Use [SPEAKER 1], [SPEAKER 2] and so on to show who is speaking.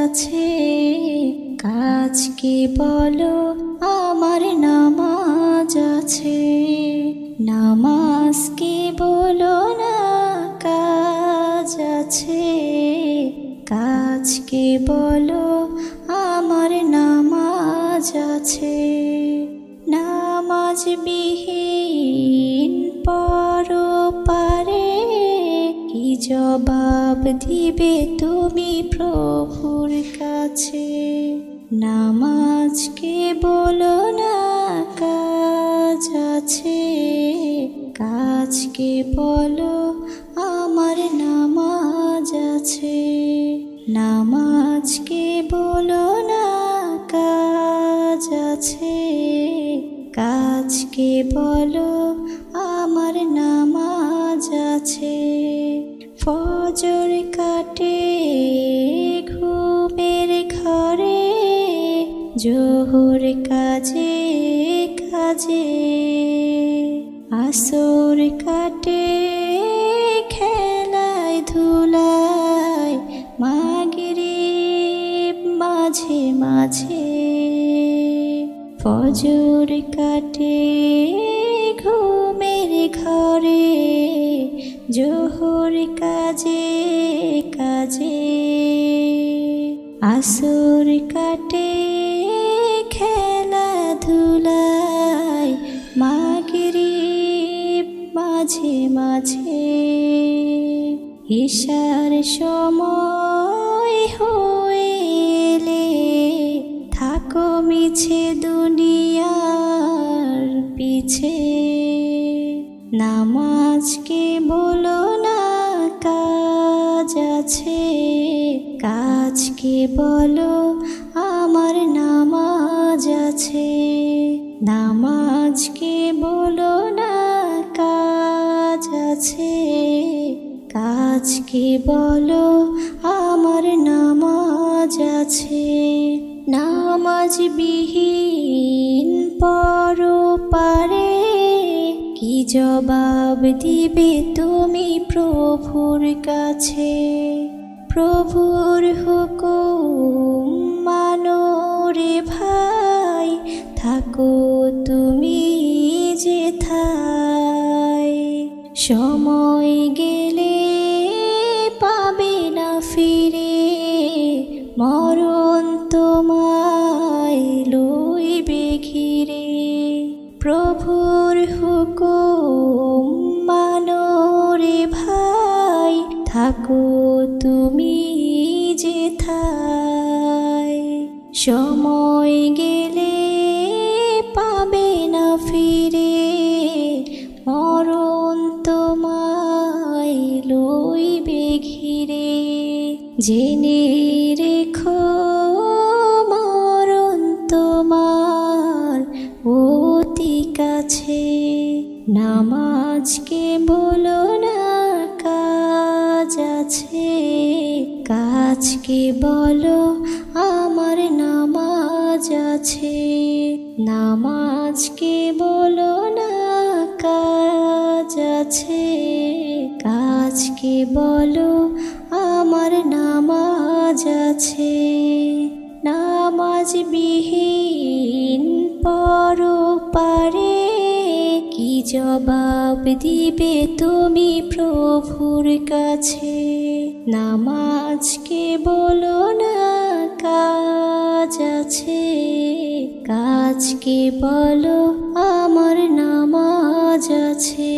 [SPEAKER 1] আছে, কাজকে বলো আমার নামাজ আছে। নামাজকে বলো না কাজ আছে, কাজকে বলো আমার নামাজ আছে। নামাজ বিহীন পরপারে কি জবাব দিবে তুমি প্রভুর কাছে? নামাজকে বলো না কাজ আছে, কাজকে বলো আমার নামাজ আছে। নামাজকে বলো না কাজ আছে, কাজকে বলো আমার নামাজ আছে। ফজর কাটে ঘুমের ঘরে, জোহর কাজে কাজে, আসর কাটে খেলায় ধুলায়, মাগরিব মাঝে মাঝে। ফজর কাটে ঘুমের ঘরে, জোহর কাজে কাজে, আসর কাটে খেলাধুলায়, মাগরিব মাঝে মাঝে। ঈশার সময় হইলে থাকো মিছে দুনিয়ার পিছে। নামাজকে বলো না কাজ আছে, কাজকে বলো আমার নামাজ আছে। নামাজকে বলো না কাজ আছে, কাজকে বলো আমার নামাজ আছে। নামাজ বিহীন পরপারে কি জবাব দিবে তুমি প্রভুর কাছে? প্রভুর হুকুম মানো রে ভাই, থাকো তুমি যেথায়। সময় গেলে পাবে না ফিরে, মরণ তোমায় লইবে ঘিরে। প্রভুর হুকুম মানো রে ভাই, থাকো তুমি যেথায়। সময় গেলে পাবে না ফিরে, মরণ তোমায় লইবে ঘিরে। জেনে রেখো মরণ তোমার অতি কাছে। নামাজকে বলো না কাজ আছে, কাজকে বলো আমার নামাজ আছে। নামাজকে বলো না কাজ আছে, কাজকে বলো আমার নামাজ আছে। নামাজ বিহীন পরপারে কি জবাব দিবে তুমি প্রভুর কাছে? নামাজকে বলো না কাজ আছে, কাজকে বলো আমার নামাজ আছে।